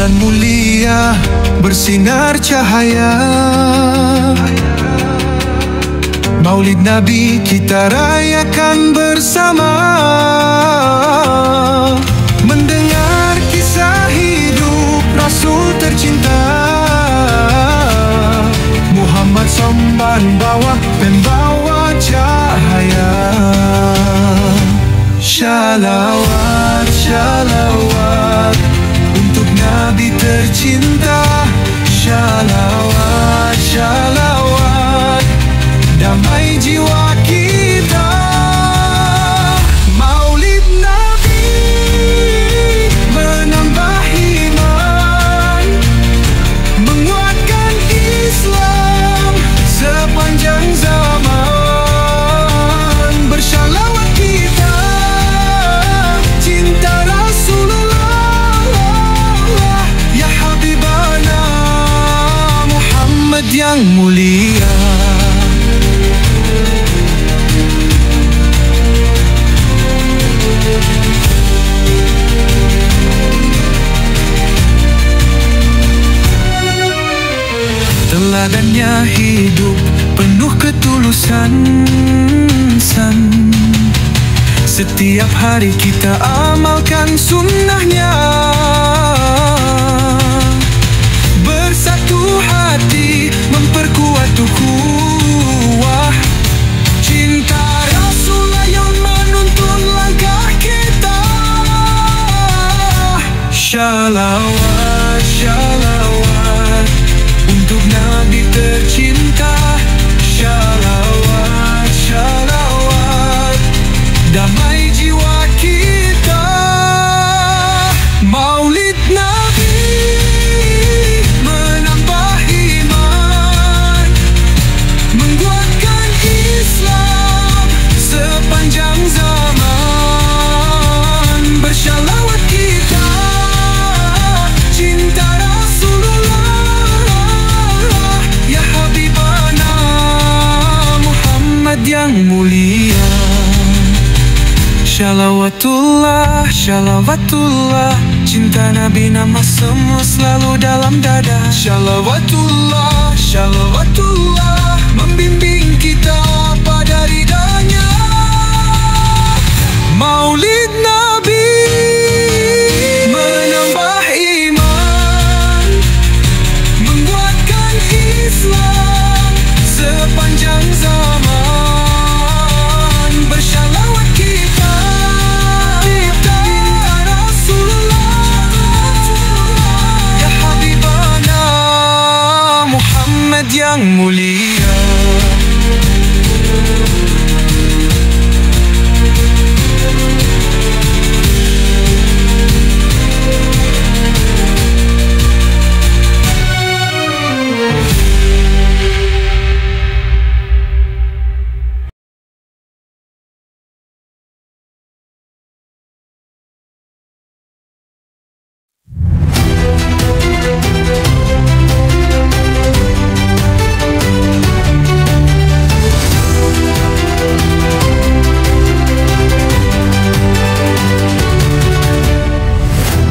Bulan mulia bersinar cahaya, Maulid Nabi kita rayakan bersama. Mendengar kisah hidup Rasul tercinta, Muhammad Somban bawa pembawa cahaya. Shalawat, shalawat untuk Nabi tercinta. Shalawat, shalawat damai jiwa kita. Maulid Nabi menambah iman, menguatkan Islam sepanjang zaman. Bershalawat kita cinta Rasulullah, ya Habibana Muhammad yang mulia. Teladannya hidup penuh ketulusan. Setiap hari kita amalkan sunnahnya. Bersatu hati memperkuat ukhuwah. Cinta Rasulullah yang menuntun langkah kita. Shalawat, shalawat untuk Nabi tercinta. Shalawat, shalawat damai jiwa kita. Maulid Nabi menambah iman, menguatkan Islam sepanjang zaman. Bershalawat kita cinta Rasulullah, ya Habibana Muhammad yang mulia. Shalawatullah, shalawatullah, cinta Nabi nama semua selalu dalam dada. Shalawatullah, shalawatullah membimbing kita pada ridanya. Maulid Nabi menambah iman, menguatkan Islam sepanjang zaman. Bershalawat kita cinta Rasulullah, ya Habibana Muhammad yang mulia.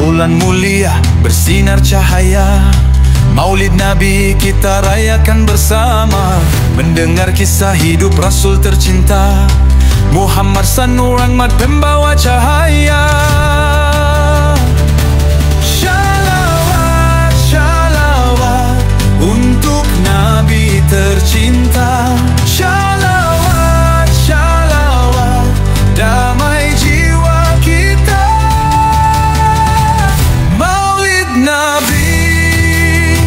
Bulan mulia bersinar cahaya, Maulid Nabi kita rayakan bersama. Mendengar kisah hidup Rasul tercinta, Muhammad Sanur Rahmat pembawa cahaya. Shalawat, shalawat untuk Nabi tercinta. Shalawat, shalawat damai jiwa kita. Nabi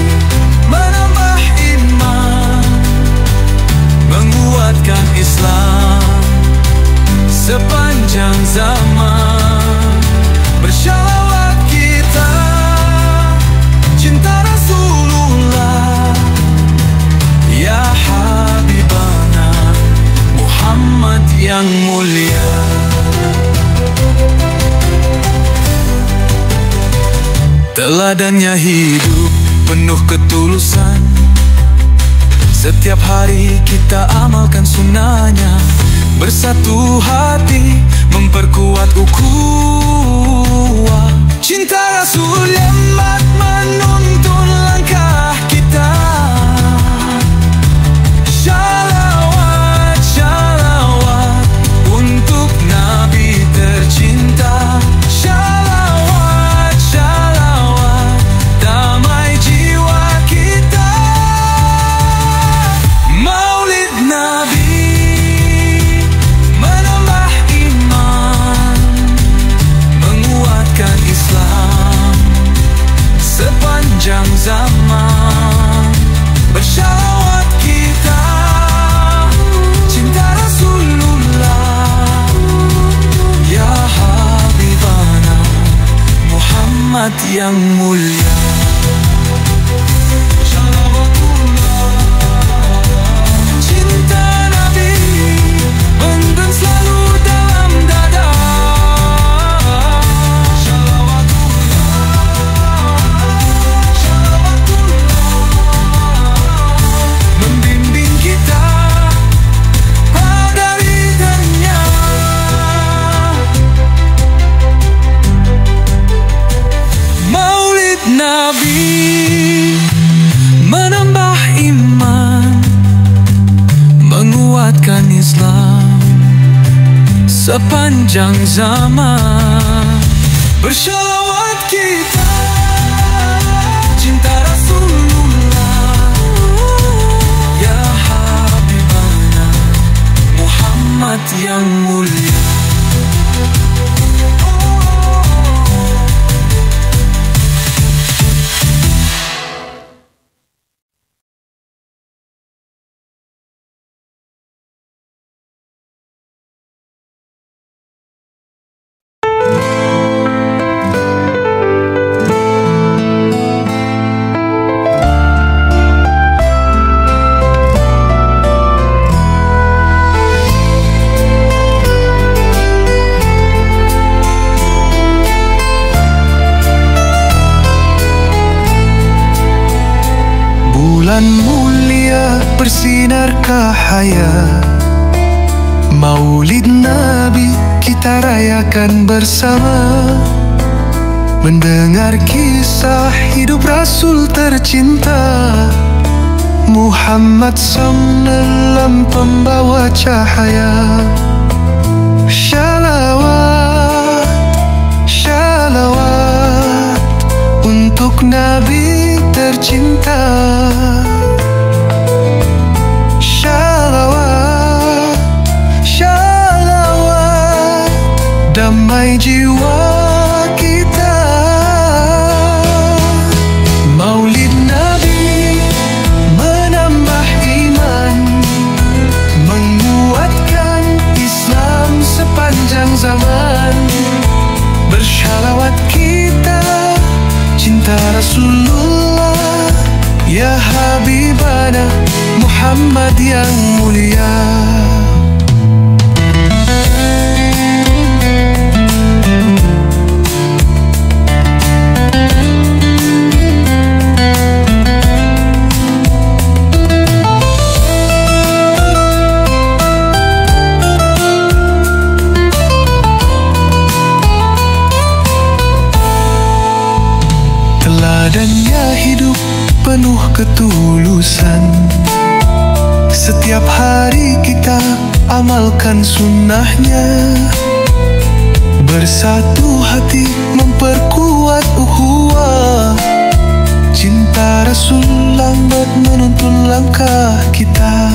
menambah iman, menguatkan Islam sepanjang zaman. Bershalawat kita cinta Rasulullah, ya Habibana Muhammad yang mulia. Teladannya hidup penuh ketulusan. Setiap hari kita amalkan sunnahnya. Bersatu hati memperkuat ukhuwah. Cinta Rasul yang sepanjang zaman. Bersyawat kita cinta Rasulullah, ya Habibana Muhammad yang mulia. Nabi menambah iman, menguatkan Islam sepanjang zaman. Bersyawat kita cinta Rasulullah, ya Habibana Muhammad yang mulia. Bulan mulia bersinar cahaya, Maulid Nabi kita rayakan bersama. Mendengar kisah hidup Rasul tercinta, Muhammad SAW pembawa cahaya. Shalawat, shalawat untuk Nabi tercinta. Shalawat, shalawat damai jiwa kita. Maulid Nabi menambah iman, menguatkan Islam sepanjang zaman. Bershalawat kita cinta Rasulullah, ya Habibana Muhammad yang mulia. Teladannya hidup penuh ketulusan, setiap hari kita amalkan sunnahnya. Bersatu hati memperkuat ukhuwah, cinta Rasul lambat menuntun langkah kita.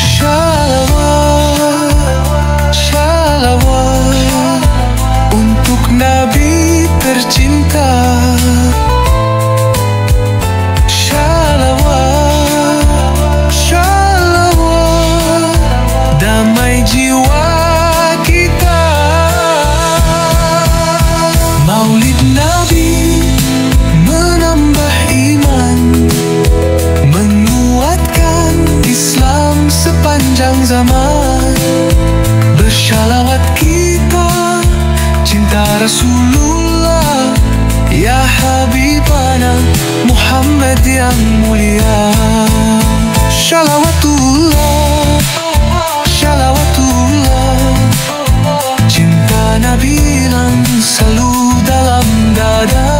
Shalawat, shalawat untuk Nabi tercinta. Shalawat, shalawat damai jiwa kita. Maulid Nabi menambah iman, menguatkan Islam sepanjang zaman. Bershalawat kita cinta Rasulullah, ya Habibana Muhammad yang mulia. Shalawatullah, shalawatullah cinta Nabi yang selalu dalam dada.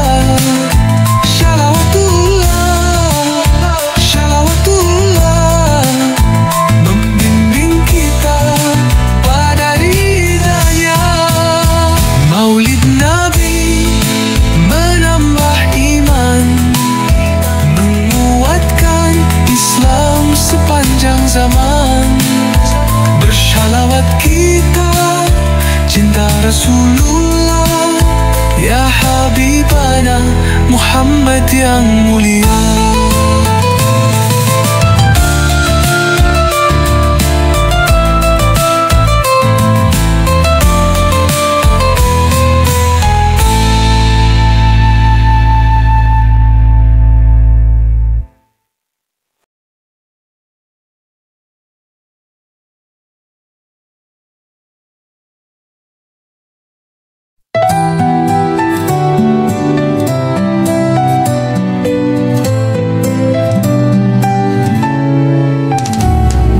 Shalawatullah, shalawatullah membimbing kita pada ridhanya. Maulid Nabi menambah iman, menguatkan Islam sepanjang Muhammad yang mulia.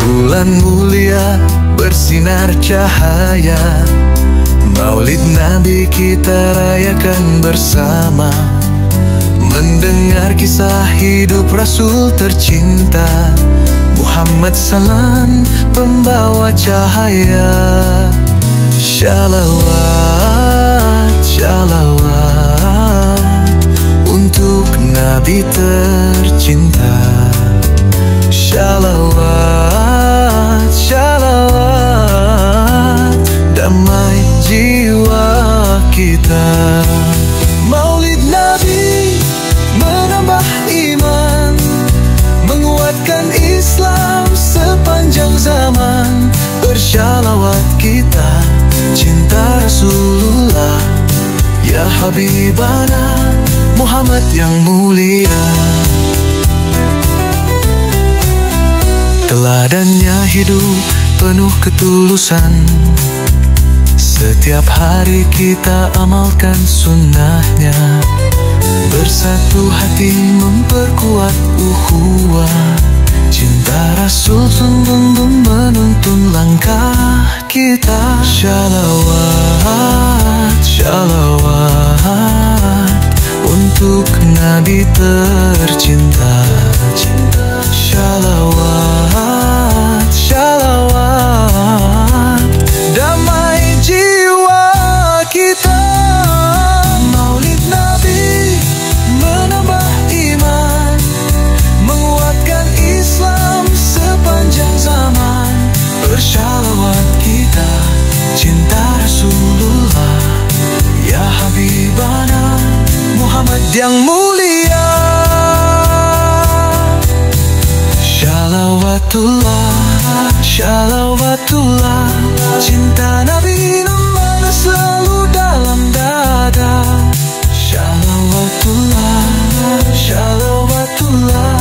Bulan mulia bersinar cahaya, Maulid Nabi kita rayakan bersama. Mendengar kisah hidup Rasul tercinta, Muhammad Salam pembawa cahaya. Shalawat, shalawat untuk Nabi tercinta. Shalawat, shalawat damai jiwa kita. Maulid Nabi menambah iman, menguatkan Islam sepanjang zaman. Bersyalawat kita cinta Rasulullah, ya Habibana Muhammad yang mulia. Teladannya hidup penuh ketulusan, setiap hari kita amalkan sunnahnya. Bersatu hati memperkuat ukhuwah, cinta Rasul sungguh menuntun langkah kita. Shalawat, shalawat untuk Nabi tercinta. Shalawat, shalawat damai jiwa kita. Maulid Nabi menambah iman, menguatkan Islam sepanjang zaman. Bersyalawat kita cinta Rasulullah, ya Habibana Muhammad yang mulia. Shalawatullah, shalawatullah, cinta Nabi nomor selalu dalam dada. Shalawatullah, shalawatullah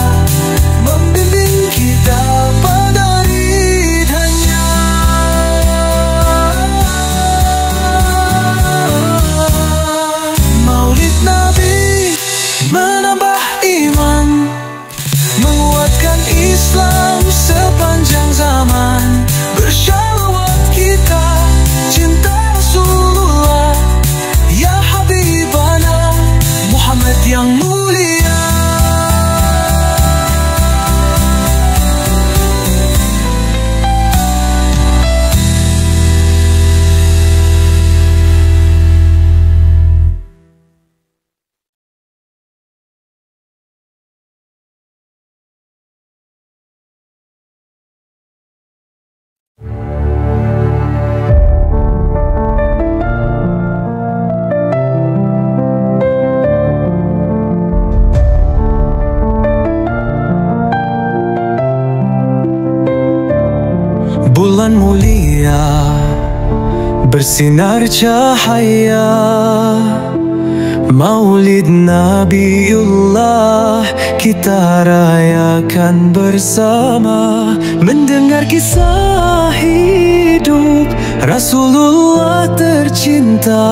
membimbing kita pada ridhanya. Maulid Nabi menambah iman, menguatkan Islam sepanjang zaman. Bersyalawat kita cinta Rasulullah, ya Habibana Muhammad yang mulia. Bulan mulia bersinar cahaya, Maulid Nabiullah kita rayakan bersama. Mendengar kisah hidup Rasulullah tercinta,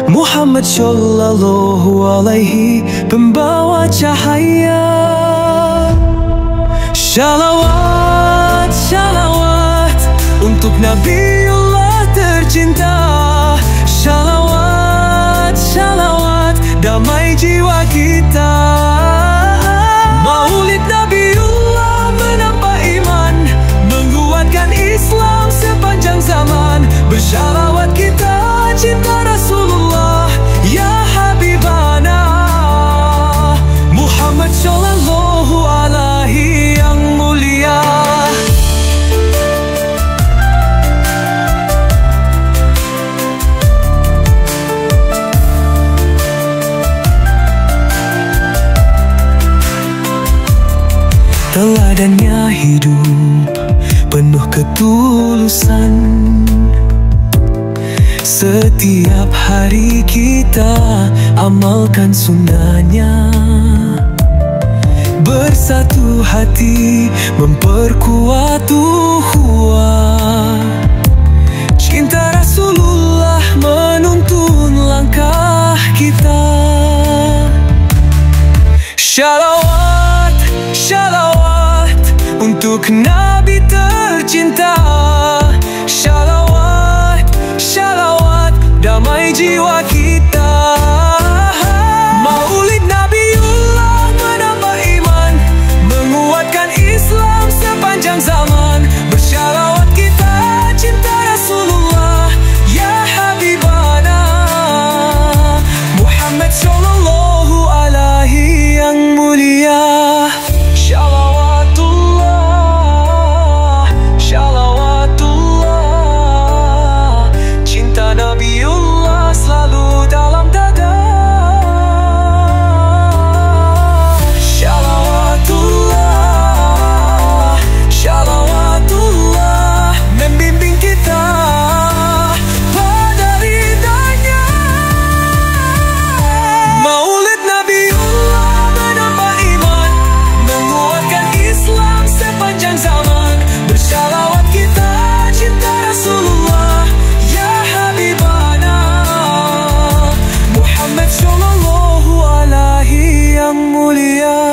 Muhammad Sallallahu Alaihi pembawa cahaya. Shalawat, shalawat untuk Nabiullah tercinta. Shalawat, shalawat damai jiwa kita. Maulid Nabiullah menambah iman, menguatkan Islam sepanjang zaman. Bersyalawat kita cinta Rasulullah, ya Habibana Muhammad Sallallahu Alaihi yang mulia. padanya hidup penuh ketulusan. Setiap hari kita amalkan sunnahnya, bersatu hati memperkuat ukhuwah. Cinta Rasulullah menuntun langkah kita. Shalawat, shalawat untuk Nabi tercinta. Shalawat, shalawat damai jiwa kita. Maulid Nabiullah menambah iman, menguatkan Islam sepanjang zaman. Bershalawat kita cinta Rasulullah, ya Habibana Muhammad sallallahu alaihi yang mulia. Shalawatullah, shalawatullah, cinta Nabiullah selalu dalam dada. Shalawatullah, shalawatullah membimbing kita pada ridanya. Maulid Nabiullah menambah iman, menguatkan Islam sepanjang zaman. Bershalawat kita cinta Rasulullah, ya Habibana Muhammad sallallahu alaihi yang mulia.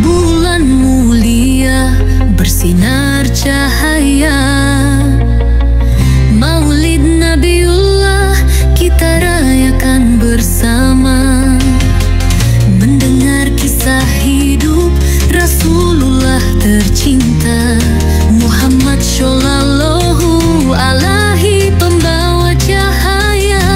Bulan mulia bersinar cahaya, Maulid Nabiullah kita rayakan bersama. Mendengar kisah hidup Rasulullah tercinta, Muhammad sallallahu alaihi pembawa cahaya.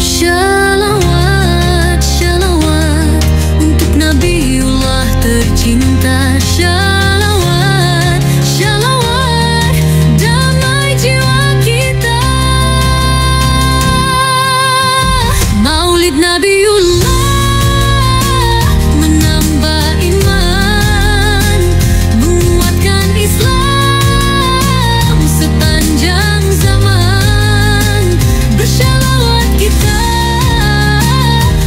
Shalawat, shalawat untuk Nabiullah tercinta. Shalawat, shalawat damai jiwa kita. Maulid Nabiullah menambah iman, menguatkan Islam sepanjang zaman. Bershalawat kita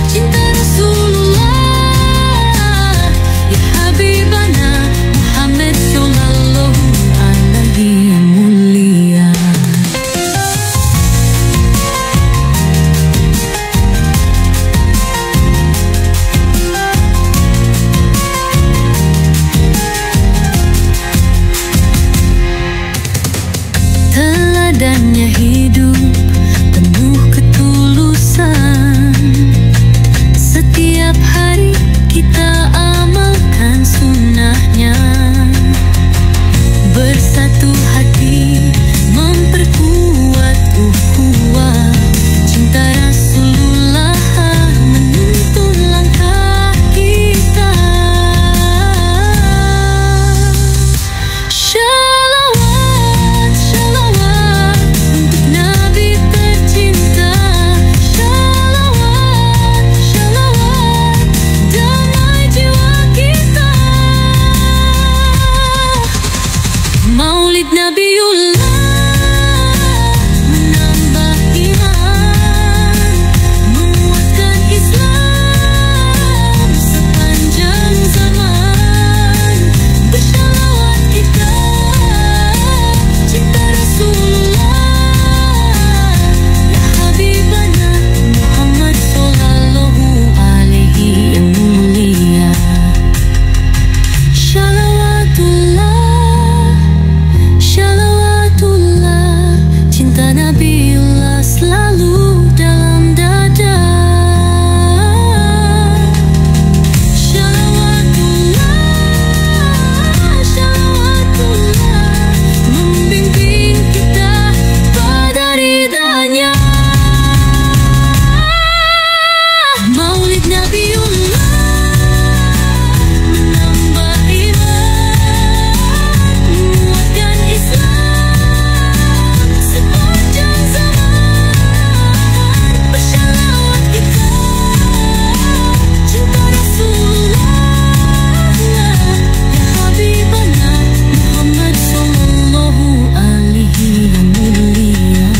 cinta Rasulullah, ya Habibana Muhammad sallallahu alaihi yang mulia. kepadanya. Maulid Nabiullah menambah iman, menguatkan Islam sepanjang zaman. Bersyalawat kita cinta Rasulullah, ya Habibana Muhammad sallallahu alaihi yang mulia.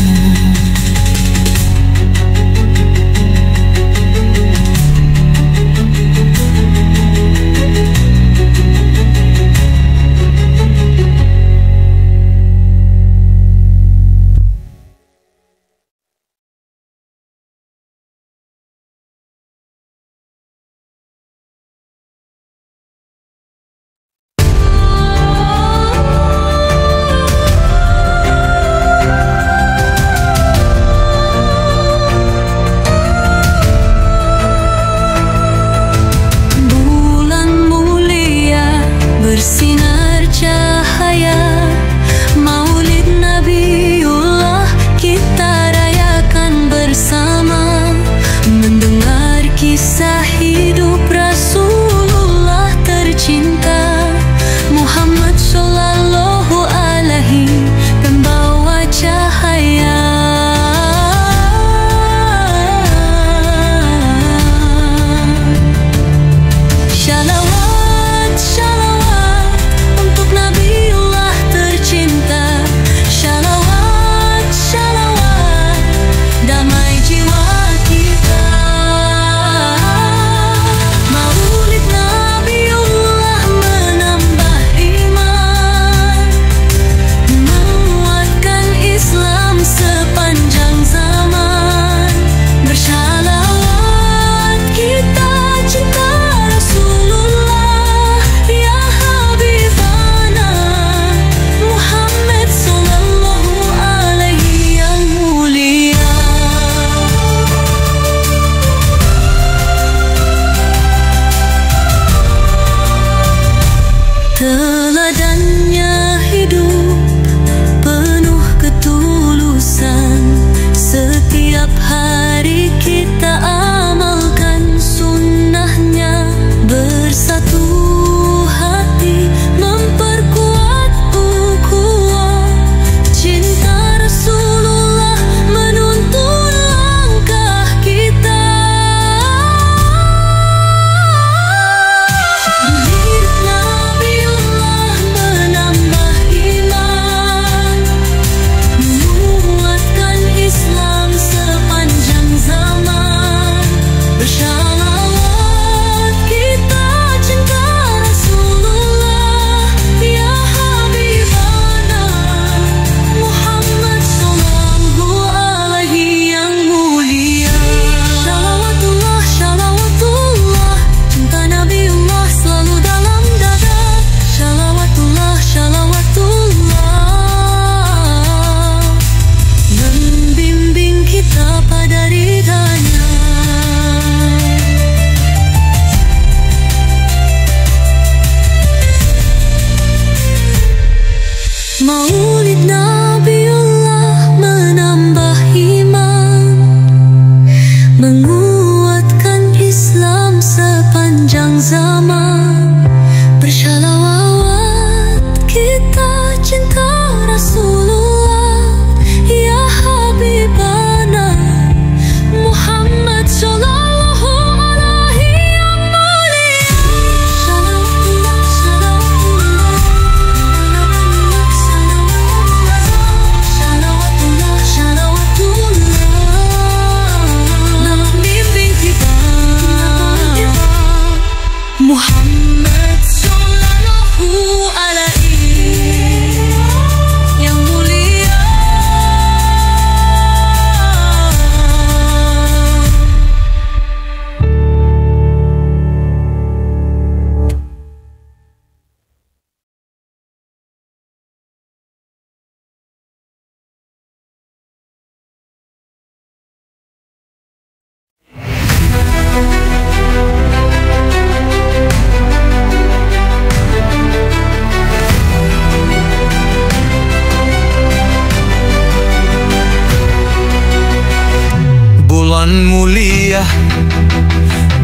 awan mulia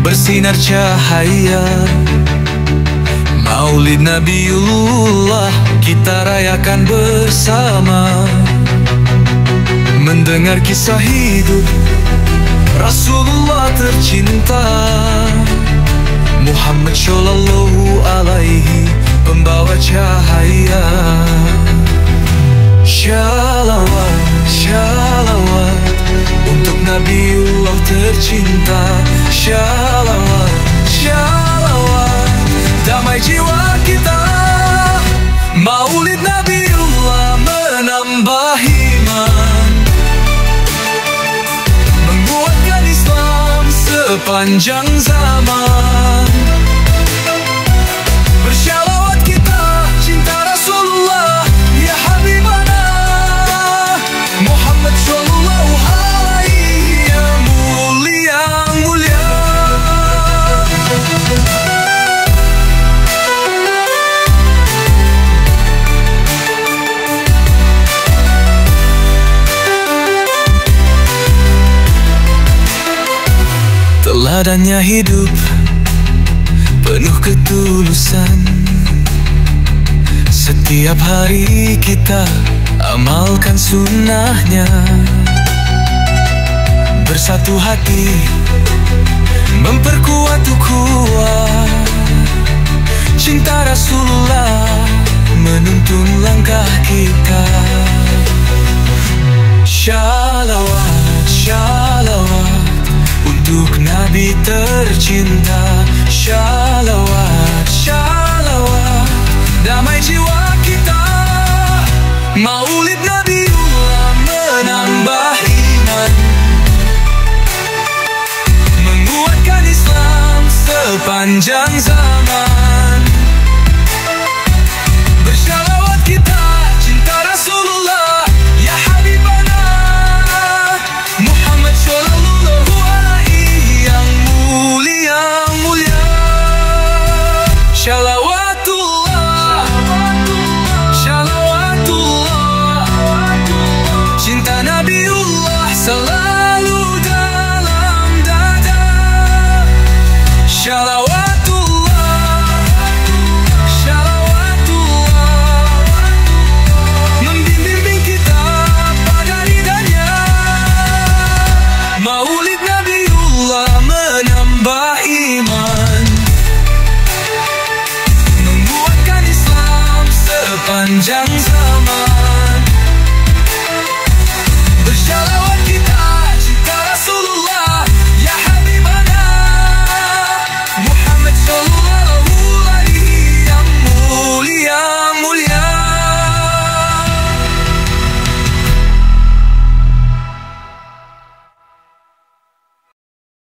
bersinar cahaya. Maulid Nabiullah kita rayakan bersama, mendengar kisah hidup Rasulullah tercinta Muhammad Shallallahu Alaihi, pembawa cahaya. Shalawat, shalawat untuk Nabiullah tercinta. Shalawat, shalawat damai jiwa kita. Maulid Nabiullah menambah iman, menguatkan Islam sepanjang zaman. Bersyalawat kita cinta Rasulullah, ya Habibana Muhammad Shallallahu Alaihi, yang mulia, mulia. Teladannya hidup penuh ketulusan. Setiap hari kita amalkan sunnahnya. Bersatu hati memperkuat ukhuwah. Cinta Rasulullah menuntun langkah kita. Shalawat, shalawat untuk Nabi tercinta. Shalawat, shalawat damai jiwa kita. Maulid Nabiullah menambah iman, menguatkan Islam sepanjang zaman.